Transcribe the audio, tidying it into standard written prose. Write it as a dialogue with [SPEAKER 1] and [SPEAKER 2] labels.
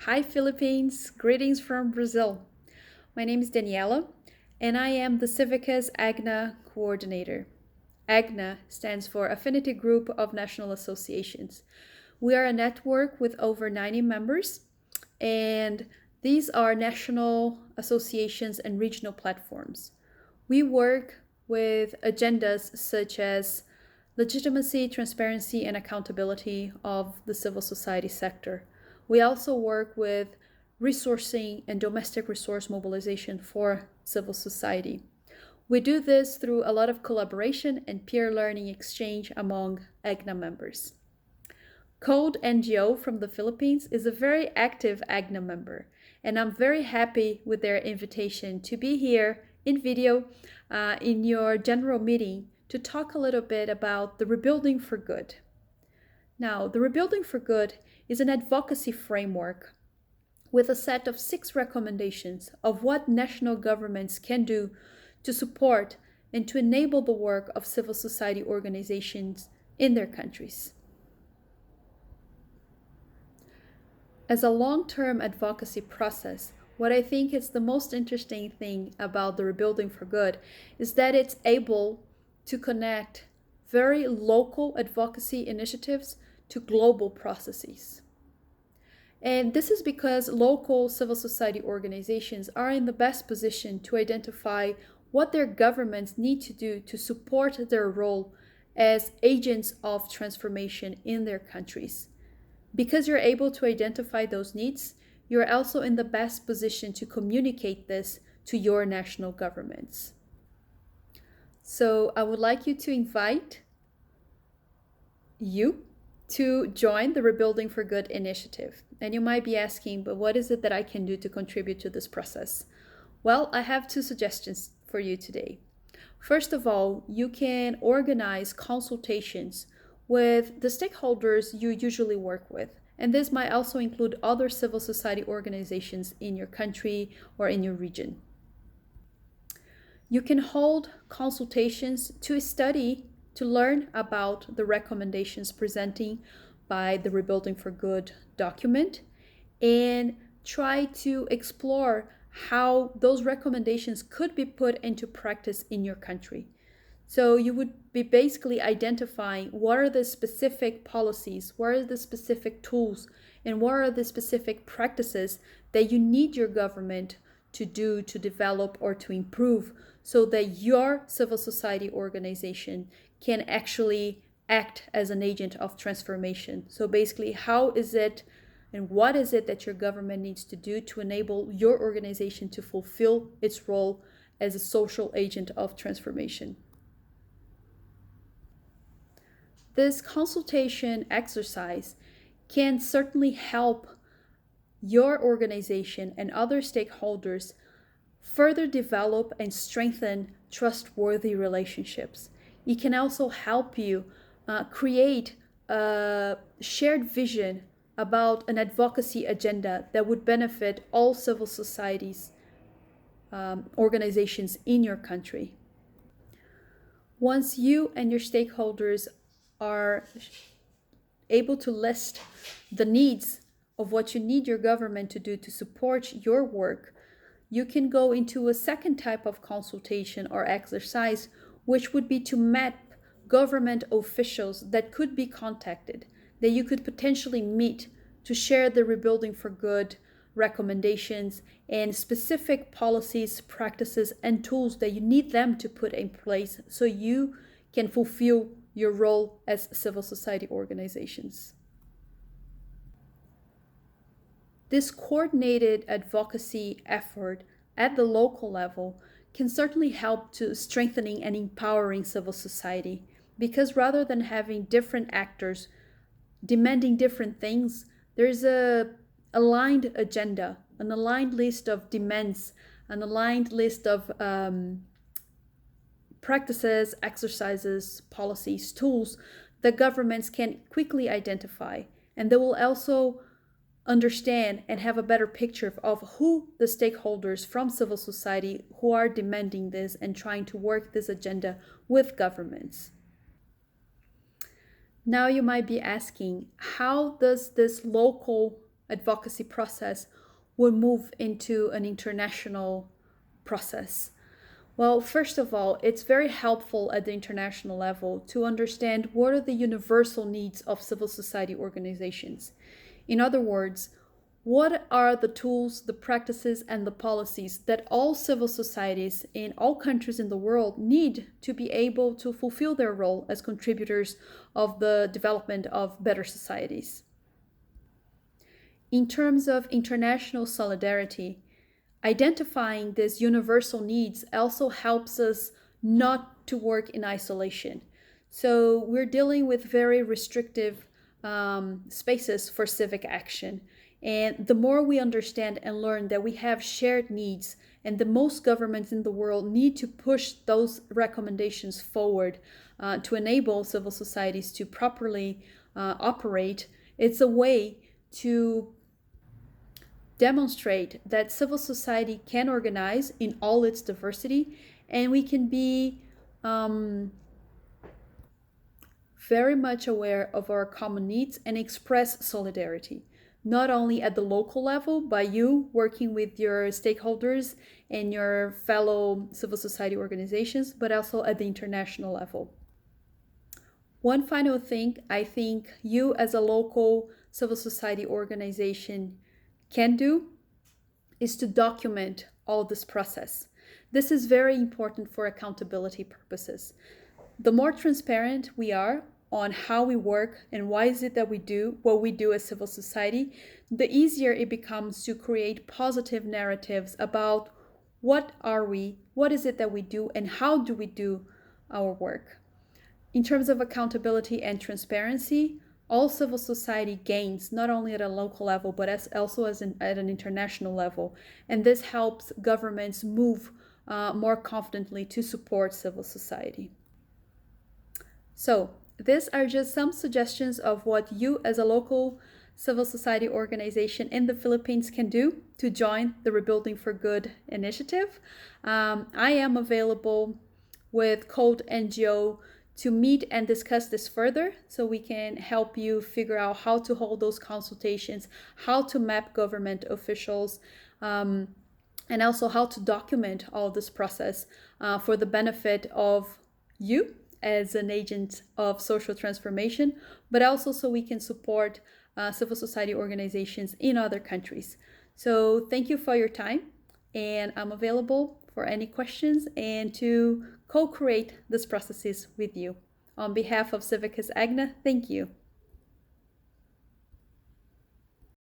[SPEAKER 1] Hi Philippines, greetings from Brazil. My name is Daniella and I am the CIVICUS-AGNA coordinator. AGNA stands for Affinity Group of National Associations. We are a network with over 90 members, and these are national associations and regional platforms. We work with agendas such as legitimacy, transparency, and accountability of the civil society sector. We also work with resourcing and domestic resource mobilization for civil society. We do this through a lot of collaboration and peer learning exchange among AGNA members. Code NGO from the Philippines is a very active AGNA member, and I'm very happy with their invitation to be here in video in your general meeting to talk a little bit about the Rebuilding for Good. Now, the Rebuilding for Good is an advocacy framework with a set of 6 recommendations of what national governments can do to support and to enable the work of civil society organizations in their countries. As a long-term advocacy process, what I think is the most interesting thing about the Rebuilding for Good is that it's able to connect very local advocacy initiatives to global processes. And this is because local civil society organizations are in the best position to identify what their governments need to do to support their role as agents of transformation in their countries. Because you're able to identify those needs, you're also in the best position to communicate this to your national governments. So I would like you to invite you to join the Rebuilding for Good initiative. And you might be asking, but what is it that I can do to contribute to this process? Well, I have 2 suggestions for you today. First of all, you can organize consultations with the stakeholders you usually work with. And this might also include other civil society organizations in your country or in your region. You can hold consultations to study, to learn about the recommendations presenting by the Rebuilding for Good document, and try to explore how those recommendations could be put into practice in your country. So you would be basically identifying what are the specific policies, what are the specific tools, and what are the specific practices that you need your government to do, to develop, or to improve so that your civil society organization can actually act as an agent of transformation. So basically, how is it and what is it that your government needs to do to enable your organization to fulfill its role as a social agent of transformation? This consultation exercise can certainly help your organization and other stakeholders further develop and strengthen trustworthy relationships. It can also help you create a shared vision about an advocacy agenda that would benefit all civil societies organizations in your country. Once you and your stakeholders are able to list the needs of what you need your government to do to support your work, you can go into a second type of consultation or exercise, which would be to map government officials that could be contacted, that you could potentially meet to share the Rebuilding for Good recommendations and specific policies, practices, and tools that you need them to put in place so you can fulfill your role as civil society organizations. This coordinated advocacy effort at the local level can certainly help to strengthening and empowering civil society, because rather than having different actors demanding different things, there's a aligned agenda, an aligned list of demands, an aligned list of practices, exercises, policies, tools that governments can quickly identify, and they will also understand and have a better picture of who the stakeholders from civil society who are demanding this and trying to work this agenda with governments. Now you might be asking, how does this local advocacy process would move into an international process? Well, first of all, it's very helpful at the international level to understand what are the universal needs of civil society organizations. In other words, what are the tools, the practices, and the policies that all civil societies in all countries in the world need to be able to fulfill their role as contributors of the development of better societies? In terms of international solidarity, identifying these universal needs also helps us not to work in isolation. So we're dealing with very restrictive spaces for civic action. And the more we understand and learn that we have shared needs, and the most governments in the world need to push those recommendations forward to enable civil societies to properly operate, it's a way to demonstrate that civil society can organize in all its diversity, and we can be very much aware of our common needs and express solidarity, not only at the local level by you working with your stakeholders and your fellow civil society organizations, but also at the international level. One final thing I think you as a local civil society organization can do is to document all this process. This is very important for accountability purposes. The more transparent we are on how we work and why is it that we do what we do as civil society, the easier it becomes to create positive narratives about what are we, what is it that we do, and how do we do our work. In terms of accountability and transparency, all civil society gains not only at a local level, but also at an international level. And this helps governments move more confidently to support civil society. So these are just some suggestions of what you as a local civil society organization in the Philippines can do to join the Rebuilding for Good initiative. I am available with Code NGO to meet and discuss this further, so we can help you figure out how to hold those consultations, how to map government officials, and also how to document all this process for the benefit of you as an agent of social transformation, but also so we can support civil society organizations in other countries. So thank you for your time, and I'm available for any questions and to co-create these processes with you. On behalf of CIVICUS-AGNA, thank you.